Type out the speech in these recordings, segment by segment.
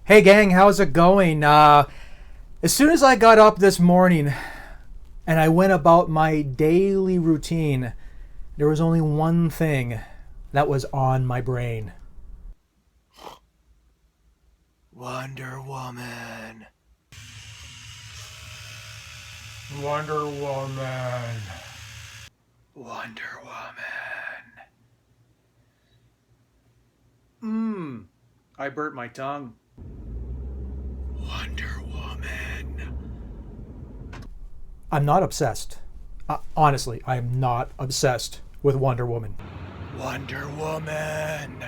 Hey gang, how's it going? As soon as I got up this morning and I went about my daily routine, there was only one thing that was on my brain. Wonder Woman. Wonder Woman. Wonder Woman. I burnt my tongue. Wonder Woman. I'm not obsessed. Honestly, I am not obsessed with Wonder Woman. Wonder Woman.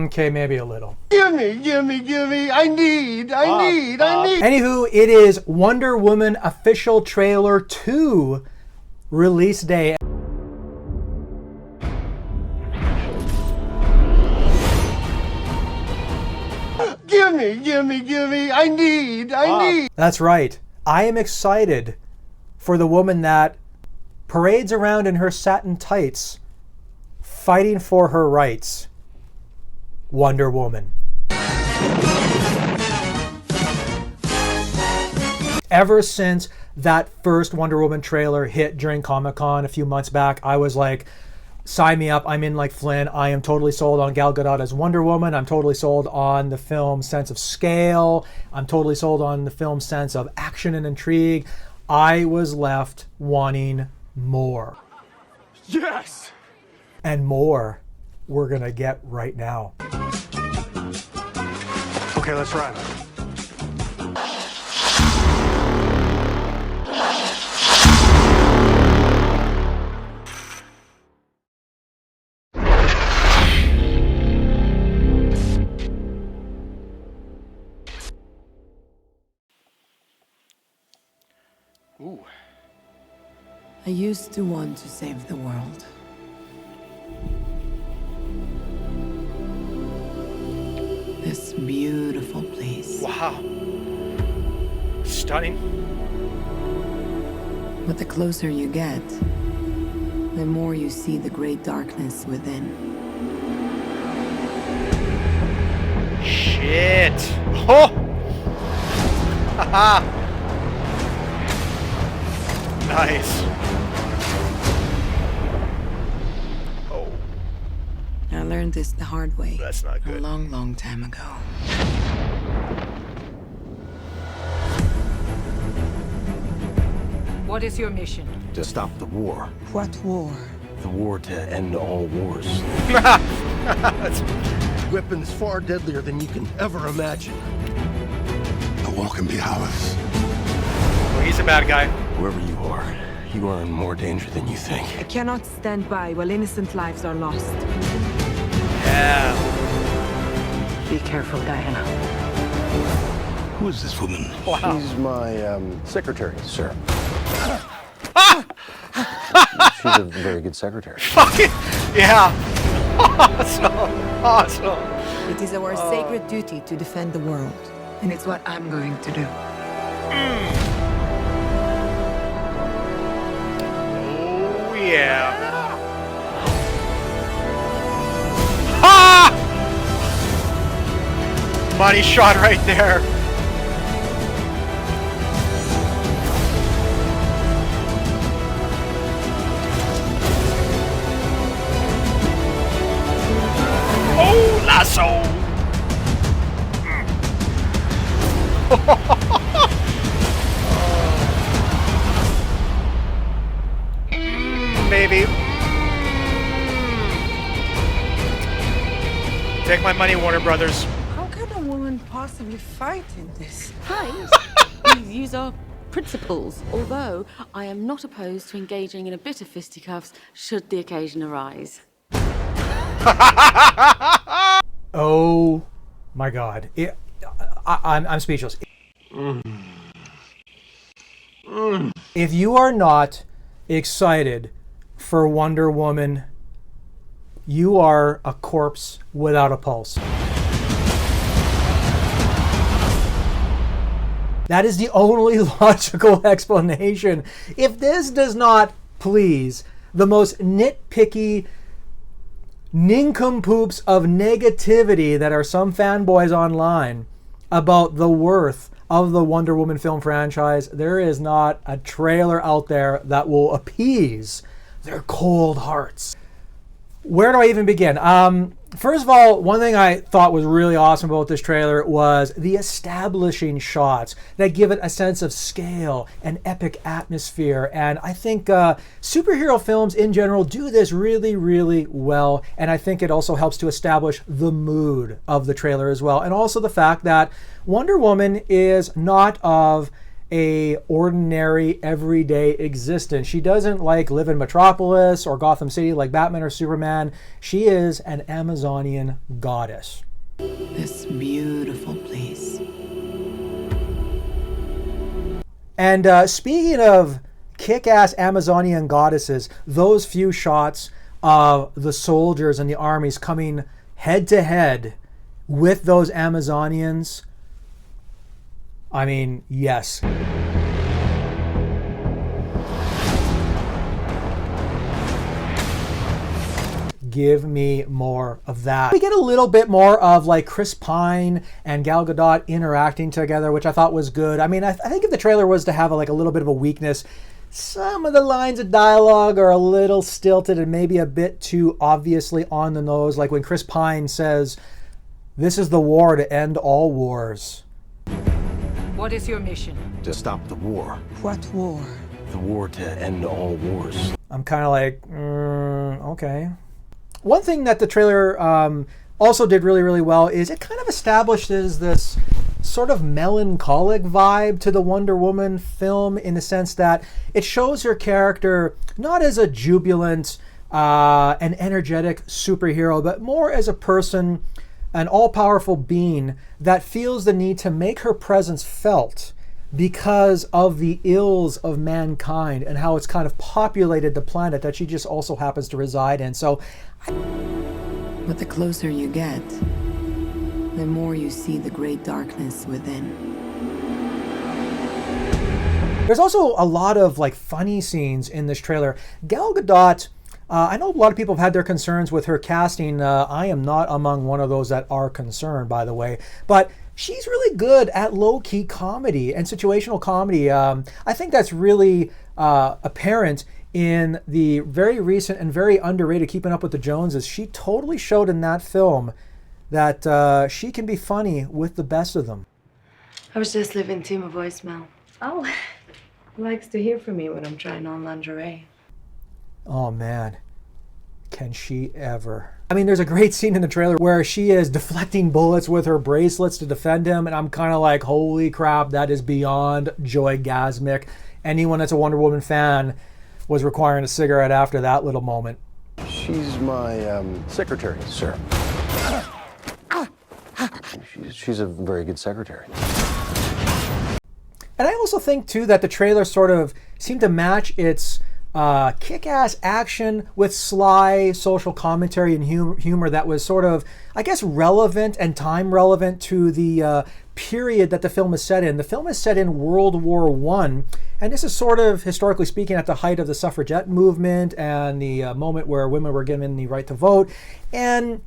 Okay, maybe a little. Gimme. I need. Anywho, it is Wonder Woman official trailer 2 release day. Gimme. I need. That's right. I am excited for the woman that parades around in her satin tights, fighting for her rights. Wonder Woman. Ever since that first Wonder Woman trailer hit during Comic-Con a few months back, I was like, sign me up. I'm in like Flynn. I am totally sold on Gal Gadot as Wonder Woman. I'm totally sold on the film's sense of scale. I'm totally sold on the film's sense of action and intrigue. I was left wanting more. Yes. And more we're gonna get right now. Okay, let's run. Ooh. I used to want to save the world. This beautiful place. Wow. Stunning. But the closer you get, the more you see the great darkness within. Shit. Oh! Haha. Nice. Oh. I learned this the hard way. That's not A good. long time ago. What is your mission? To stop the war. What war? The war to end all wars. Weapons far deadlier than you can ever imagine. The war can be ours. Well, he's a bad guy. Whoever you are in more danger than you think. I cannot stand by while innocent lives are lost. Yeah. Be careful, Diana. Who is this woman? Wow. She's my secretary, sir. Ah! She's a very good secretary. Fucking yeah. Awesome. It is our sacred duty to defend the world. And it's what I'm going to do. Oh yeah. Ha! Money shot right there. Oh, lasso! Baby. Take my money, Warner Brothers. How can a woman possibly fight in this? Hi. Please use our principles, although I am not opposed to engaging in a bit of fisticuffs should the occasion arise. Oh my God. I'm speechless. If you are not excited for Wonder Woman, you are a corpse without a pulse. That is the only logical explanation. If this does not please the most nitpicky nincompoops of negativity that are some fanboys online about the worth of the Wonder Woman film franchise, there is not a trailer out there that will appease their cold hearts. Where do I even begin? First of all, one thing I thought was really awesome about this trailer was the establishing shots that give it a sense of scale and epic atmosphere. And I think superhero films in general do this really, really well. And I think it also helps to establish the mood of the trailer as well. And also the fact that Wonder Woman is not of a ordinary everyday existence. She doesn't like live in Metropolis or Gotham City like Batman or Superman. She is an Amazonian goddess. This beautiful place. And speaking of kick-ass Amazonian goddesses, those few shots of the soldiers and the armies coming head to head with those Amazonians, I mean, yes. Give me more of that. We get a little bit more of like Chris Pine and Gal Gadot interacting together, which I thought was good. I mean, I think if the trailer was to have a little bit of a weakness, some of the lines of dialogue are a little stilted and maybe a bit too obviously on the nose. Like when Chris Pine says, "This is the war to end all wars." What is your mission? To stop the war. What war? The war to end all wars. I'm kind of like, okay. One thing that the trailer also did really, really well is it kind of establishes this sort of melancholic vibe to the Wonder Woman film, in the sense that it shows her character not as a jubilant and energetic superhero, but more as a person, an all-powerful being that feels the need to make her presence felt because of the ills of mankind and how it's kind of populated the planet that she just also happens to reside in. So, But the closer you get, the more you see the great darkness within. there's also a lot of funny scenes in this trailer. Gal Gadot, I know a lot of people have had their concerns with her casting. I am not among one of those that are concerned, by the way. But she's really good at low-key comedy and situational comedy. I think that's really apparent in the very recent and very underrated Keeping Up with the Joneses. She totally showed in that film that she can be funny with the best of them. I was just leaving Tim a voicemail. Oh, he likes to hear from me when I'm trying on lingerie. Oh man, can she ever. I mean, there's a great scene in the trailer where she is deflecting bullets with her bracelets to defend him, and I'm kind of like, holy crap, that is beyond joygasmic. Anyone that's a Wonder Woman fan was requiring a cigarette after that little moment. She's my secretary, sir. She's a very good secretary. And I also think, too, that the trailer sort of seemed to match its kick-ass action with sly social commentary and humor that was sort of, I guess, relevant and time-relevant to the period that the film is set in. The film is set in World War I, and this is sort of, historically speaking, at the height of the suffragette movement and the moment where women were given the right to vote. And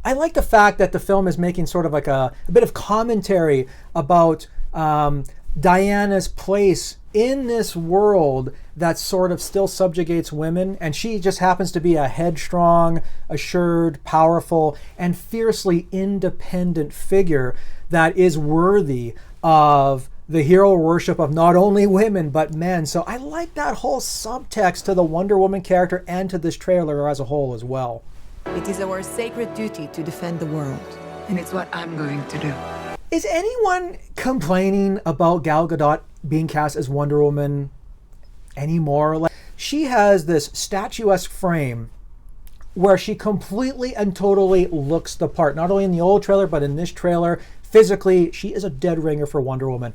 I like the fact that the film is making sort of like a bit of commentary about Diana's place in this world that sort of still subjugates women, and she just happens to be a headstrong, assured, powerful, and fiercely independent figure that is worthy of the hero worship of not only women but men. So I like that whole subtext to the Wonder Woman character and to this trailer as a whole as well. It is our sacred duty to defend the world, and it's what I'm going to do. Is anyone complaining about Gal Gadot being cast as Wonder Woman anymore? She has this statuesque frame where she completely and totally looks the part. Not only in the old trailer, but in this trailer. Physically, she is a dead ringer for Wonder Woman.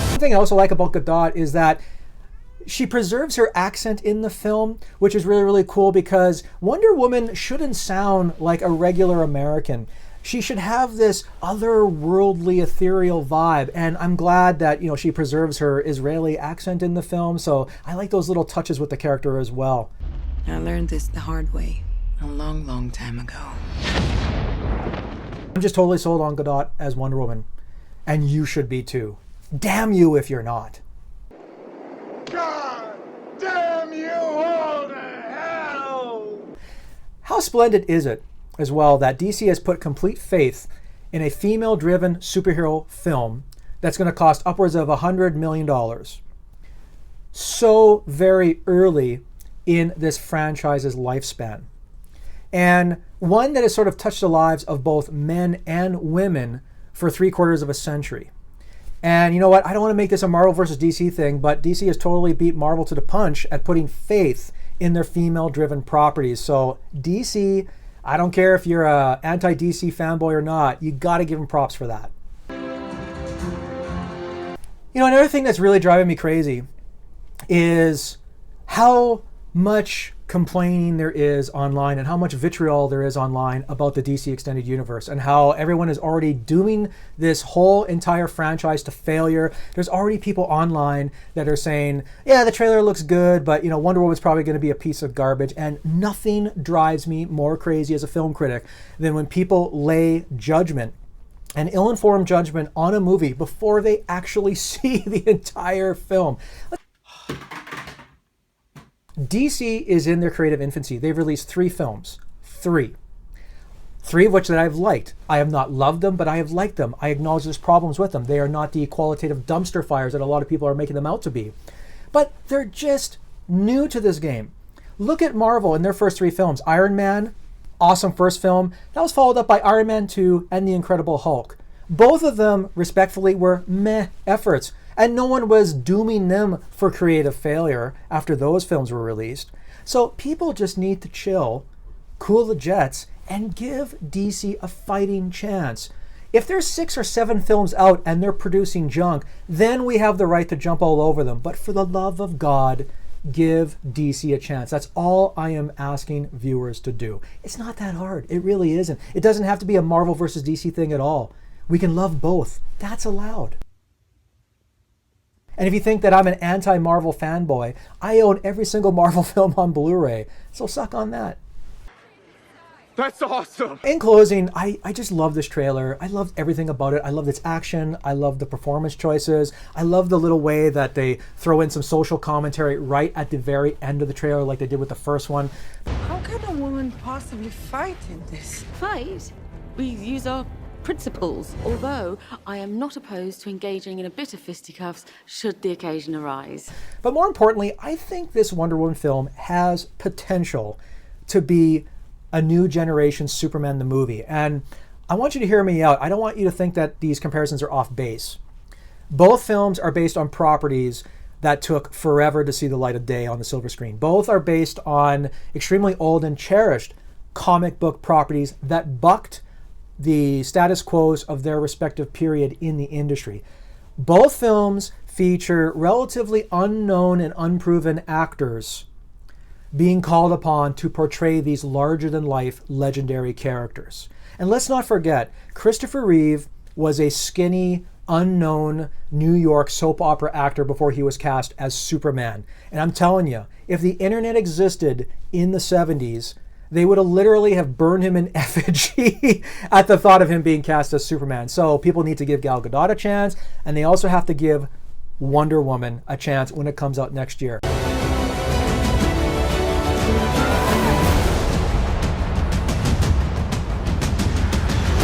One thing I also like about Gadot is that she preserves her accent in the film, which is really, really cool, because Wonder Woman shouldn't sound like a regular American. She should have this otherworldly, ethereal vibe. And I'm glad that, you know, she preserves her Israeli accent in the film. So I like those little touches with the character as well. I learned this the hard way a long, long time ago. I'm just totally sold on Gadot as Wonder Woman. And you should be too. Damn you if you're not. God damn you all to hell! How splendid is it, as well, that DC has put complete faith in a female-driven superhero film that's going to cost upwards of $100 million so very early in this franchise's lifespan. And one that has sort of touched the lives of both men and women for 3/4 of a century. And you know what? I don't want to make this a Marvel versus DC thing, but DC has totally beat Marvel to the punch at putting faith in their female-driven properties. So DC, I don't care if you're a anti-DC fanboy or not, you got to give them props for that. You know, another thing that's really driving me crazy is how much complaining there is online and how much vitriol there is online about the DC Extended Universe and how everyone is already dooming this whole entire franchise to failure. There's already people online that are saying, yeah, the trailer looks good, but you know, Wonder Woman's probably going to be a piece of garbage. And nothing drives me more crazy as a film critic than when people lay judgment, an ill-informed judgment on a movie before they actually see the entire film. DC is in their creative infancy. They've released 3 films. 3 of which that I've liked. I have not loved them, but I have liked them. I acknowledge there's problems with them. They are not the qualitative dumpster fires that a lot of people are making them out to be. But they're just new to this game. Look at Marvel in their first 3 films. Iron Man, awesome first film. That was followed up by Iron Man 2 and The Incredible Hulk. Both of them, respectfully, were meh efforts. And no one was dooming them for creative failure after those films were released. So people just need to chill, cool the jets, and give DC a fighting chance. If there's 6 or 7 films out and they're producing junk, then we have the right to jump all over them. But for the love of God, give DC a chance. That's all I am asking viewers to do. It's not that hard. It really isn't. It doesn't have to be a Marvel versus DC thing at all. We can love both. That's allowed. And if you think that I'm an anti-Marvel fanboy, I own every single Marvel film on Blu-ray, so suck on that. That's awesome! In closing, I just love this trailer. I love everything about it. I love its action. I love the performance choices. I love the little way that they throw in some social commentary right at the very end of the trailer like they did with the first one. How can a woman possibly fight in this? Fight? We use our principles, although I am not opposed to engaging in a bit of fisticuffs should the occasion arise. But more importantly, I think this Wonder Woman film has potential to be a new generation Superman the movie. And I want you to hear me out. I don't want you to think that these comparisons are off base. Both films are based on properties that took forever to see the light of day on the silver screen. Both are based on extremely old and cherished comic book properties that bucked the status quos of their respective period in the industry. Both films feature relatively unknown and unproven actors being called upon to portray these larger-than-life legendary characters. And let's not forget, Christopher Reeve was a skinny, unknown New York soap opera actor before he was cast as Superman. And I'm telling you, if the internet existed in the 70s, they would have literally have burned him in effigy at the thought of him being cast as Superman. So people need to give Gal Gadot a chance, and they also have to give Wonder Woman a chance when it comes out next year.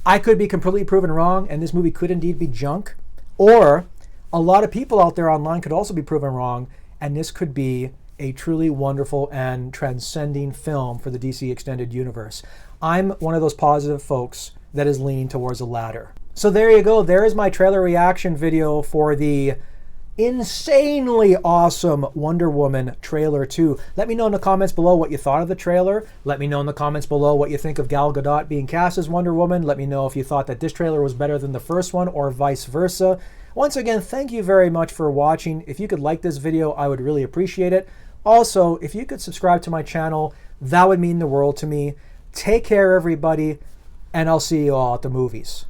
I could be completely proven wrong, and this movie could indeed be junk. Or a lot of people out there online could also be proven wrong, and this could be a truly wonderful and transcending film for the DC Extended Universe. I'm one of those positive folks that is leaning towards the latter. So there you go. There is my trailer reaction video for the insanely awesome Wonder Woman trailer 2. Let me know in the comments below what you thought of the trailer. Let me know in the comments below what you think of Gal Gadot being cast as Wonder Woman. Let me know if you thought that this trailer was better than the first one or vice versa. Once again, thank you very much for watching. If you could like this video, I would really appreciate it. Also, if you could subscribe to my channel, that would mean the world to me. Take care, everybody. and I'll see you all at the movies.